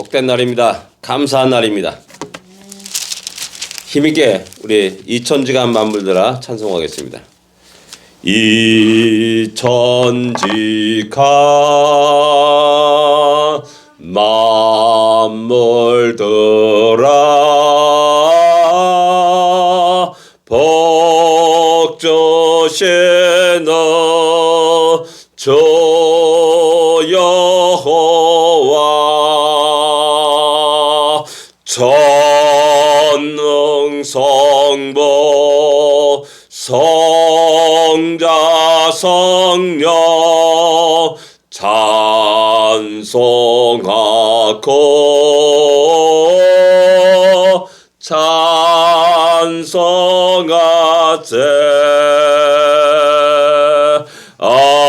복된 날입니다. 감사한 날입니다. 힘있게 우리 이천지간 만물들아 찬송하겠습니다. 이천지간 만물들아 복주시는 주 여호와 전능성부 성자 성령 찬송하고 찬송하세. 아멘.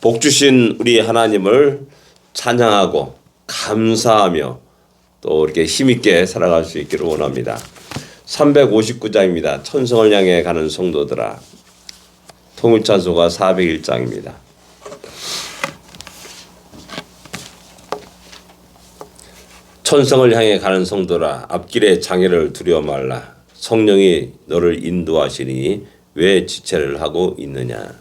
복 주신 우리 하나님을 찬양하고 감사하며 또 이렇게 힘있게 살아갈 수 있기를 원합니다. 359장입니다. 천성을 향해 가는 성도들아. 통일찬송가 401장입니다. 천성을 향해 가는 성도라 앞길에 장애를 두려워 말라. 성령이 너를 인도하시니 왜 지체를 하고 있느냐.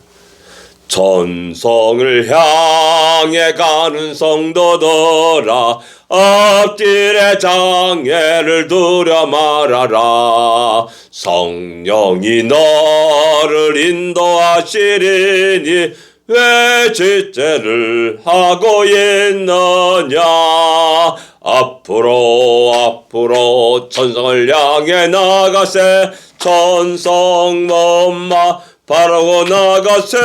천성을 향해 가는 성도들아 앞길에 장애를 두려 말아라. 성령이 너를 인도하시리니 왜 지체를 하고 있느냐. 앞으로 천성을 향해 나가세. 천성엄마 바라고 나가세.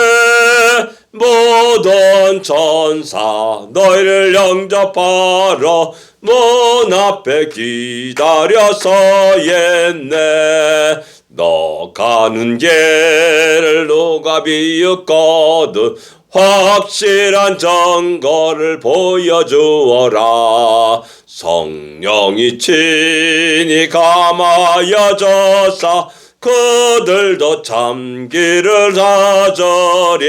모든 천사 너희를 영접하러 문 앞에 기다려서 있네. 너 가는 길을 누가 비웃거든 확실한 증거를 보여주어라. 성령이 친히 감하여져서 그들도 참기를 하저리.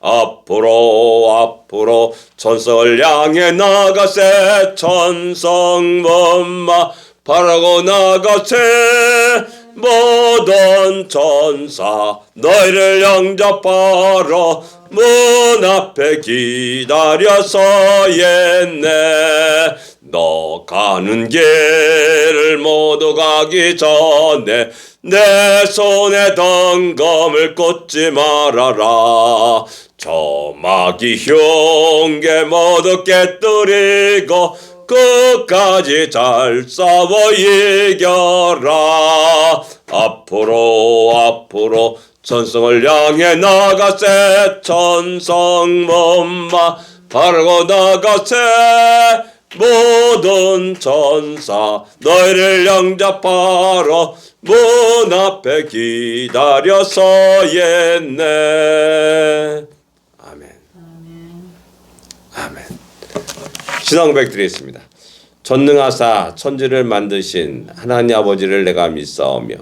앞으로 천성을 향해 나가세. 천성엄마 바라고 나가세. 모든 천사 너희를 영접하러 문 앞에 기다려서 있네. 너 가는 길을 모두 가기 전에 내 손에 덩검을 꽂지 말아라. 저 마귀 흉계 모두 깨뜨리고 끝까지 잘 싸워 이겨라. 앞으로 천성을 향해 나가세. 천성엄마 바라고 나가세. 모든 천사 너희를 영접하러 문 앞에 기다려서 있네. 아멘. 아멘. 신앙고백 드리겠습니다. 전능하사 천지를 만드신 하나님 아버지를 내가 믿사오며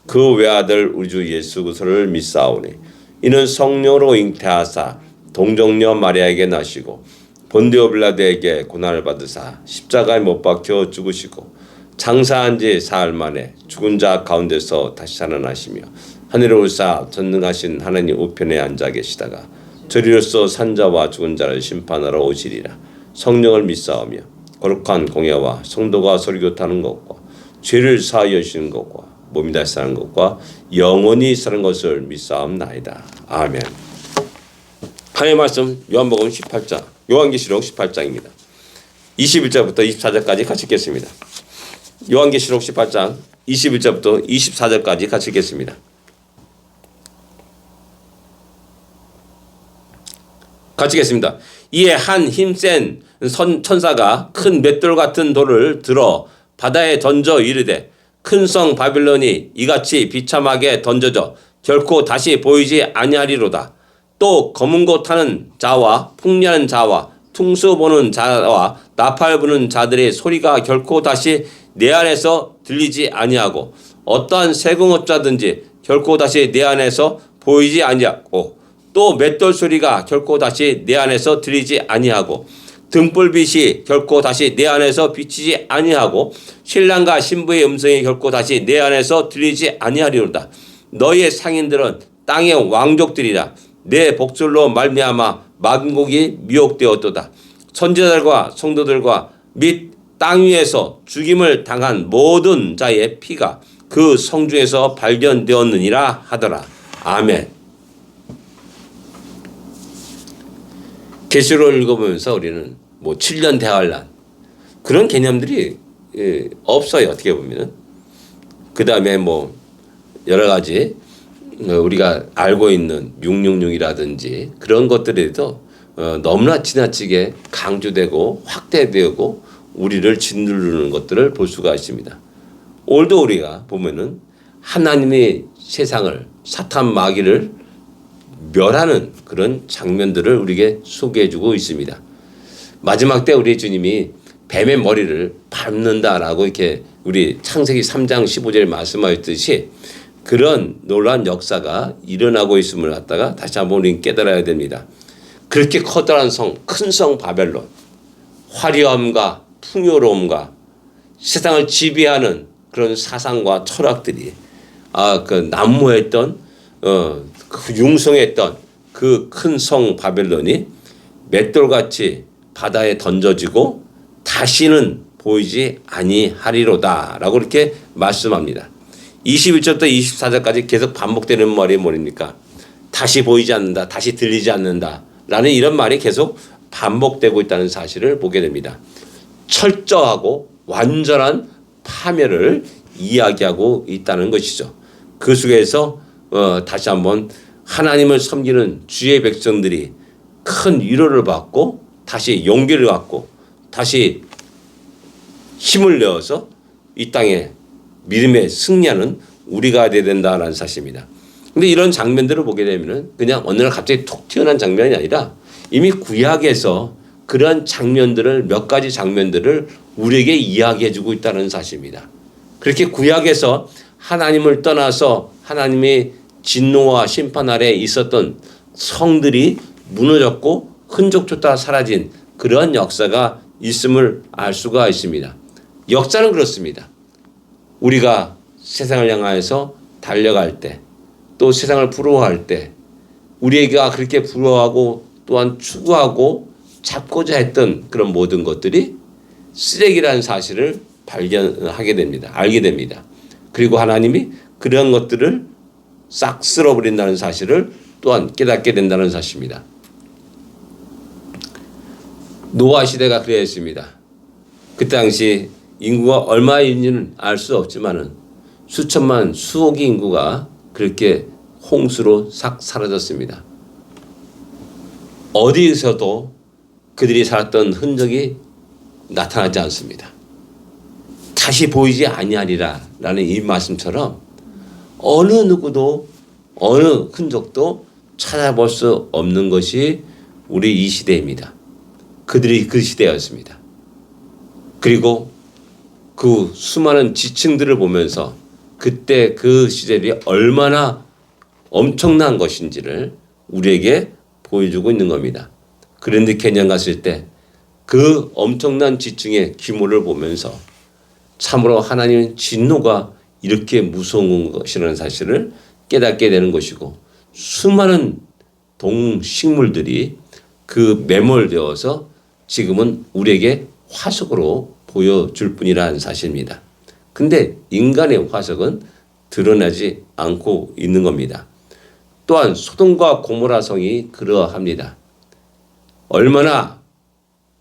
그 외아들 우리 주 예수 그리스도를 믿사오니 이는 성령으로 잉태하사 동정녀 마리아에게 나시고 본디오 빌라도에게 고난을 받으사 십자가에 못 박혀 죽으시고 장사한 지 사흘 만에 죽은 자 가운데서 다시 살아나시며 하늘에 올사 전능하신 하나님 우편에 앉아 계시다가 저리로서 산자와 죽은 자를 심판하러 오시리라. 성령을 믿사오며 거룩한 공예와 성도가 설교타는 것과 죄를 사하여 주시는 것과 몸이 다시 사는 것과 영원히 사는 것을 믿사옵나이다. 아멘. 하나님의 말씀 요한복음 18장 요한계시록 18장입니다. 21절부터 24절까지 같이 읽겠습니다. 요한계시록 18장 21절부터 24절까지 같이 읽겠습니다. 같이 읽겠습니다. 이에 한 힘센 천사가 큰 맷돌 같은 돌을 들어 바다에 던져 이르되 큰 성 바빌론이 이같이 비참하게 던져져 결코 다시 보이지 아니하리로다. 또 검은 고 타는 자와 풍리하는 자와 퉁수 보는 자와 나팔 부는 자들의 소리가 결코 다시 내 안에서 들리지 아니하고 어떠한 세공업자든지 결코 다시 내 안에서 보이지 아니하고 또 맷돌 소리가 결코 다시 내 안에서 들리지 아니하고 등불빛이 결코 다시 내 안에서 비치지 아니하고 신랑과 신부의 음성이 결코 다시 내 안에서 들리지 아니하리로다. 너희의 상인들은 땅의 왕족들이라. 내 복술로 말미암아 만국이 미혹되었도다. 선지자들과 성도들과 및 땅 위에서 죽임을 당한 모든 자의 피가 그 성중에서 발견되었느니라 하더라. 아멘. 계시록을 읽어보면서 우리는 뭐 7년 대환란 그런 개념들이 없어요. 어떻게 보면은. 그 다음에 뭐 여러 가지 우리가 알고 있는 666이라든지 그런 것들에도 너무나 지나치게 강조되고 확대되고 우리를 짓누르는 것들을 볼 수가 있습니다. 오늘도 우리가 보면은 하나님의 세상을 사탄 마귀를 멸하는 그런 장면들을 우리에게 소개해주고 있습니다. 마지막 때 우리 주님이 뱀의 머리를 밟는다라고 이렇게 우리 창세기 3장 15절에 말씀하셨듯이 그런 놀라운 역사가 일어나고 있음을 갖다가 다시 한번 우리는 깨달아야 됩니다. 그렇게 커다란 성, 큰 성 바벨론, 화려함과 풍요로움과 세상을 지배하는 그런 사상과 철학들이 그 난무했던 그 융성했던 그 큰 성 바벨론이 맷돌같이 바다에 던져지고 다시는 보이지 아니하리로다라고 이렇게 말씀합니다. 21절부터 24절까지 계속 반복되는 말이 뭐입니까? 다시 보이지 않는다, 다시 들리지 않는다 라는 이런 말이 계속 반복되고 있다는 사실을 보게 됩니다. 철저하고 완전한 파멸을 이야기하고 있다는 것이죠. 그 속에서 다시 한번 하나님을 섬기는 주의 백성들이 큰 위로를 받고 다시 용기를 갖고 다시 힘을 내어서 이 땅에 믿음의 승리하는 우리가 되어야 된다는 사실입니다. 근데 이런 장면들을 보게 되면 그냥 어느 날 갑자기 툭 튀어나온 장면이 아니라 이미 구약에서 그런 장면들을 몇 가지 장면들을 우리에게 이야기해 주고 있다는 사실입니다. 그렇게 구약에서 하나님을 떠나서 하나님의 진노와 심판 아래 있었던 성들이 무너졌고 흔적조차 사라진 그런 역사가 있음을 알 수가 있습니다. 역사는 그렇습니다. 우리가 세상을 향하여서 달려갈 때 또 세상을 부러워할 때 우리가 그렇게 부러워하고 또한 추구하고 잡고자 했던 그런 모든 것들이 쓰레기라는 사실을 발견하게 됩니다. 알게 됩니다. 그리고 하나님이 그런 것들을 싹 쓸어버린다는 사실을 또한 깨닫게 된다는 사실입니다. 노아 시대가 그랬습니다. 그 당시 인구가 얼마인지는 알 수 없지만은 수천만 수억의 인구가 그렇게 홍수로 싹 사라졌습니다. 어디에서도 그들이 살았던 흔적이 나타나지 않습니다. 다시 보이지 아니하리라 라는 이 말씀처럼 어느 누구도 어느 흔적도 찾아볼 수 없는 것이 우리 이 시대입니다. 그들이 그 시대였습니다. 그리고 그 수많은 지층들을 보면서 그때 그 시절이 얼마나 엄청난 것인지를 우리에게 보여주고 있는 겁니다. 그런데 개년 갔을 때 그 엄청난 지층의 규모를 보면서 참으로 하나님의 진노가 이렇게 무서운 것이라는 사실을 깨닫게 되는 것이고 수많은 동식물들이 그 매몰되어서 지금은 우리에게 화석으로 보여줄 뿐이라는 사실입니다. 근데 인간의 화석은 드러나지 않고 있는 겁니다. 또한 소돔과 고모라 성이 그러합니다. 얼마나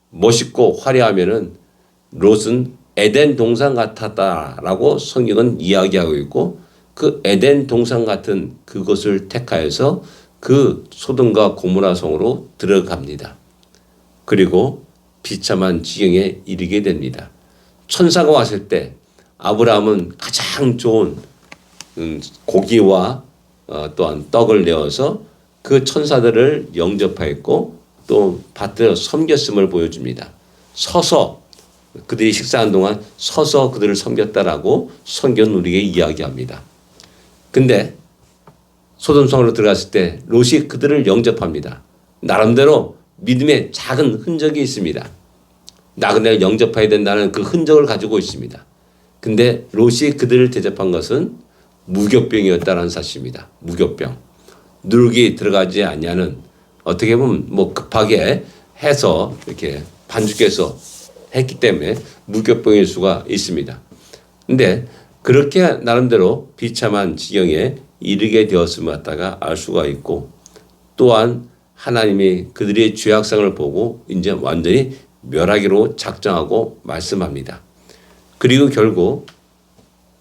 멋있고 화려하면은 롯은 에덴 동산 같았다라고 성경은 이야기하고 있고 그 에덴 동산 같은 그것을 택하여서 그 소돔과 고모라 성으로 들어갑니다. 그리고 비참한 지경에 이르게 됩니다. 천사가 왔을 때 아브라함은 가장 좋은 고기와 또한 떡을 내어서 그 천사들을 영접하였고 또 받들어 섬겼음을 보여줍니다. 서서 그들이 식사한 동안 서서 그들을 섬겼다라고 성경은 우리에게 이야기합니다. 근데 소돔성으로 들어갔을 때 롯이 그들을 영접합니다. 나름대로 믿음의 작은 흔적이 있습니다. 나그네를 영접해야 된다는 그 흔적을 가지고 있습니다. 근데 롯이 그들을 대접한 것은 무교병이었다는 사실입니다. 무교병. 누룩이 들어가지 않냐는 어떻게 보면 뭐 급하게 해서 이렇게 반죽해서 했기 때문에 무교병일 수가 있습니다. 근데 그렇게 나름대로 비참한 지경에 이르게 되었음을 갖다가 알 수가 있고, 또한 하나님이 그들의 죄악성을 보고 이제 완전히 멸하기로 작정하고 말씀합니다. 그리고 결국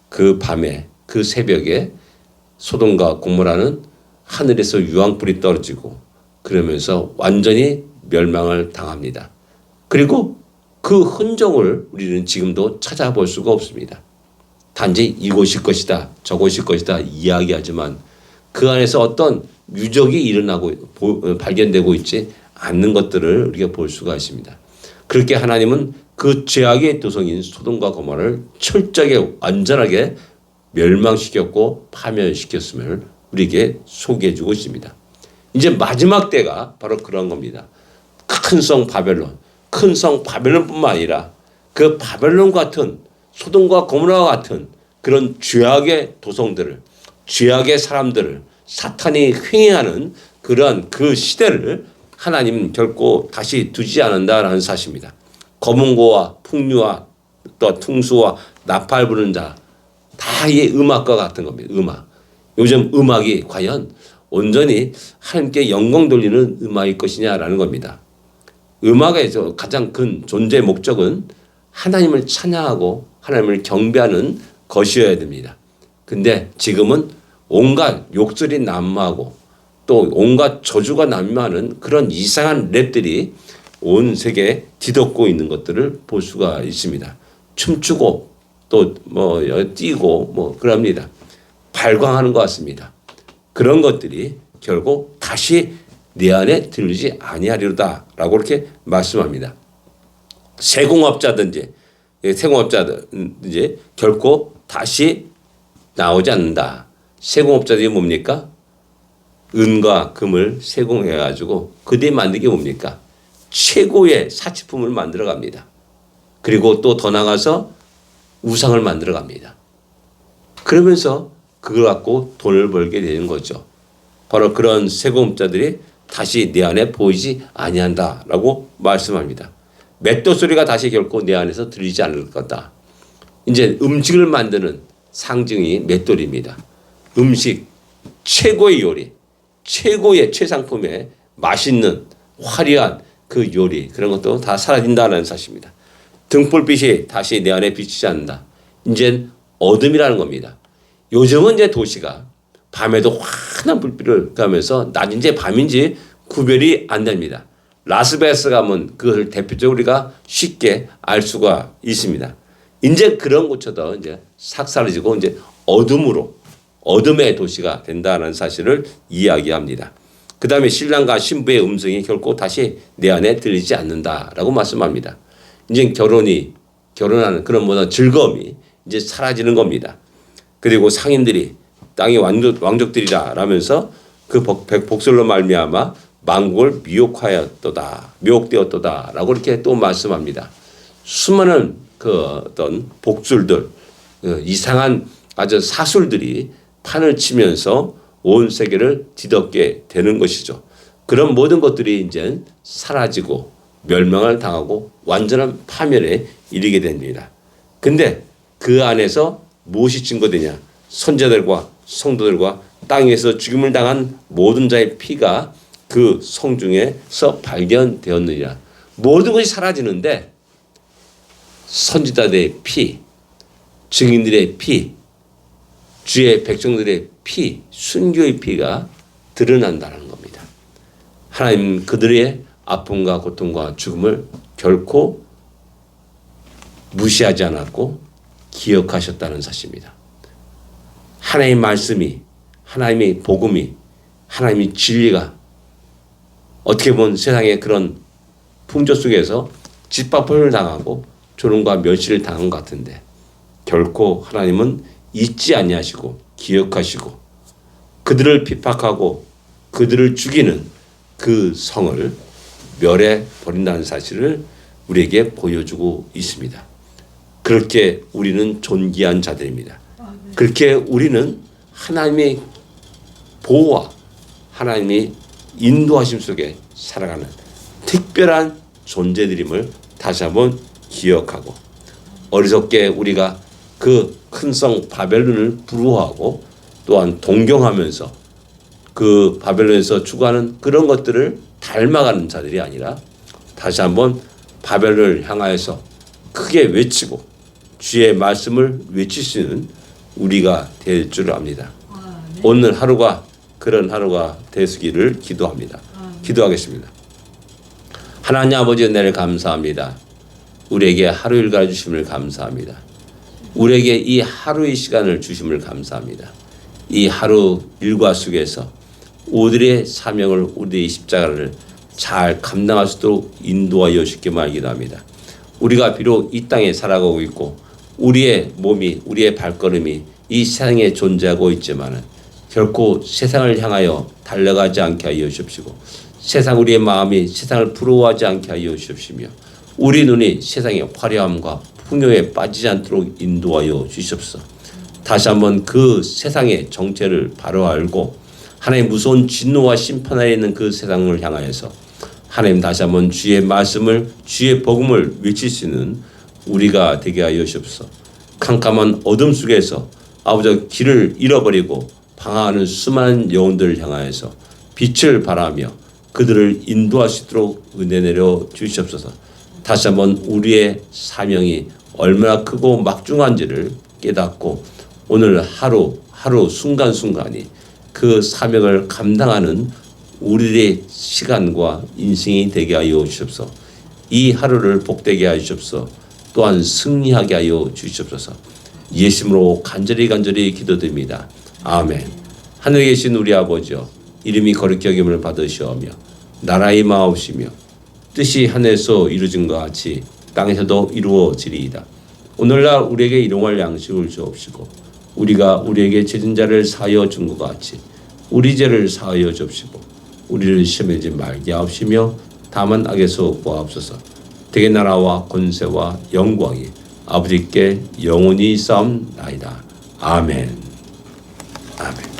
그 밤에 그 새벽에 소돔과 고모라는 하늘에서 유황불이 떨어지고 그러면서 완전히 멸망을 당합니다. 그리고 그 흔적을 우리는 지금도 찾아볼 수가 없습니다. 단지 이곳일 것이다, 저곳일 것이다 이야기하지만 그 안에서 어떤 유적이 일어나고 발견되고 있지 않는 것들을 우리가 볼 수가 있습니다. 그렇게 하나님은 그 죄악의 도성인 소돔과 고모라를 철저하게 완전하게 멸망시켰고 파멸시켰음을 우리에게 소개해주고 있습니다. 이제 마지막 때가 바로 그런 겁니다. 큰 성 바벨론, 큰 성 바벨론뿐만 아니라 그 바벨론 같은 소돔과 고모라와 같은 그런 죄악의 도성들을, 죄악의 사람들을 사탄이 횡행하는 그러한 그 시대를 하나님은 결코 다시 두지 않는다라는 사실입니다. 검은고와 풍류와 또 퉁수와 나팔 부는 자, 다 이 음악과 같은 겁니다. 음악. 요즘 음악이 과연 온전히 하나님께 영광 돌리는 음악일 것이냐라는 겁니다. 음악의 가장 큰 존재 목적은 하나님을 찬양하고 하나님을 경배하는 것이어야 됩니다. 근데 지금은 온갖 욕설이 난무하고 또 온갖 저주가 난무하는 그런 이상한 랩들이 온 세계에 뒤덮고 있는 것들을 볼 수가 있습니다. 춤추고 또 뭐 뛰고 뭐 그럽니다. 발광하는 것 같습니다. 그런 것들이 결국 다시 내 안에 들리지 아니하리로다 라고 이렇게 말씀합니다. 세공업자든지 결코 다시 나오지 않는다. 세공업자들이 뭡니까? 은과 금을 세공해가지고 그들이 만든 게 뭡니까? 최고의 사치품을 만들어 갑니다. 그리고 또 더 나가서 우상을 만들어 갑니다. 그러면서 그걸 갖고 돈을 벌게 되는 거죠. 바로 그런 세공업자들이 다시 내 안에 보이지 아니한다라고 말씀합니다. 맷돌 소리가 다시 결코 내 안에서 들리지 않을 거다. 이제 음식을 만드는 상징이 맷돌입니다. 음식, 최고의 요리, 최고의 최상품의 맛있는 화려한 그 요리, 그런 것도 다 사라진다는 사실입니다. 등불빛이 다시 내 안에 비치지 않는다. 이제 어둠이라는 겁니다. 요즘은 이제 도시가 밤에도 환한 불빛을 가면서 낮인지 밤인지 구별이 안 됩니다. 라스베가스 가면 그것을 대표적으로 우리가 쉽게 알 수가 있습니다. 이제 그런 곳처럼 이제 싹 사라지고 이제 어둠의 도시가 된다는 사실을 이야기합니다. 그 다음에 신랑과 신부의 음성이 결코 다시 내 안에 들리지 않는다라고 말씀합니다. 이제 결혼하는 그런 모든 즐거움이 이제 사라지는 겁니다. 그리고 상인들이 땅의 왕족들이라 라면서 그 복술로 말미암아 만국을 미혹되었도다 라고 이렇게 또 말씀합니다. 수많은 그 어떤 복술들, 이상한 아주 사술들이 판을 치면서 온 세계를 뒤덮게 되는 것이죠. 그런 모든 것들이 이제 사라지고 멸망을 당하고 완전한 파멸에 이르게 됩니다. 근데 그 안에서 무엇이 증거되냐? 선자들과 성도들과 땅에서 죽임을 당한 모든 자의 피가 그 성중에서 발견되었느니라. 모든 것이 사라지는데 선지자들의 피, 증인들의 피, 주의 백성들의 피, 순교의 피가 드러난다는 겁니다. 하나님은 그들의 아픔과 고통과 죽음을 결코 무시하지 않았고 기억하셨다는 사실입니다. 하나님의 말씀이, 하나님의 복음이, 하나님의 진리가 어떻게 보면 세상의 그런 풍조 속에서 짓밟힘을 당하고 조롱과 멸시를 당한 것 같은데 결코 하나님은 잊지 아니하시고 기억하시고 그들을 핍박하고 그들을 죽이는 그 성을 멸해 버린다는 사실을 우리에게 보여주고 있습니다. 그렇게 우리는 존귀한 자들입니다. 그렇게 우리는 하나님의 보호와 하나님의 인도하심 속에 살아가는 특별한 존재들임을 다시 한번 기억하고, 어리석게 우리가 그 큰 성 바벨론을 부러워하고 또한 동경하면서 그 바벨론에서 추구하는 그런 것들을 닮아가는 자들이 아니라 다시 한번 바벨론을 향하여서 크게 외치고 주의 말씀을 외칠 수 있는 우리가 될 줄 압니다. 오늘 하루가 그런 하루가 되시기를 기도합니다. 기도하겠습니다. 하나님 아버지, 은혜를 감사합니다. 우리에게 하루 일과를 주심을 감사합니다. 우리에게 이 하루의 시간을 주심을 감사합니다. 이 하루 일과 속에서 우리의 사명을, 우리의 십자가를 잘 감당할 수 있도록 인도하여 주시기만 기도합니다. 우리가 비록 이 땅에 살아가고 있고 우리의 몸이, 우리의 발걸음이 이 세상에 존재하고 있지만은 결코 세상을 향하여 달려가지 않게 하여 주십시고, 세상, 우리의 마음이 세상을 부러워하지 않게 하여 주십시며, 우리 눈이 세상의 화려함과 풍요에 빠지지 않도록 인도하여 주시옵소서. 다시 한번 그 세상의 정체를 바로 알고 하나님의 무서운 진노와 심판 아래 있는 그 세상을 향하여서 하나님 다시 한번 주의 말씀을, 주의 복음을 외칠 수 있는 우리가 되게 하여 주옵소서. 캄캄한 어둠 속에서 아버지 길을 잃어버리고 방황하는 수많은 영혼들을 향하여서 빛을 발하며 그들을 인도할 수 있도록 은혜 내려 주시옵소서. 다시 한번 우리의 사명이 얼마나 크고 막중한지를 깨닫고 오늘 하루 순간순간이 그 사명을 감당하는 우리의 시간과 인생이 되게 하여 주시옵소서. 이 하루를 복되게 하여 주시옵소서. 또한 승리하게 하여 주시옵소서. 예수님으로 간절히 기도드립니다. 아멘. 하늘에 계신 우리 아버지여, 이름이 거룩히 여김을 받으시오며 나라의 마옵시며 뜻이 하늘에서 이루어진 것 같이 땅에서도 이루어지리이다. 오늘날 우리에게 일용할 양식을 주옵시고 우리가 우리에게 죄진 자를 사하여 준 것 같이 우리 죄를 사하여 주옵시고 우리를 시험에 들지 말게 하옵시며 다만 악에서 구하옵소서. 대개 나라와 권세와 영광이 아버지께 영원히 있사옵나이다. 아멘. 아멘.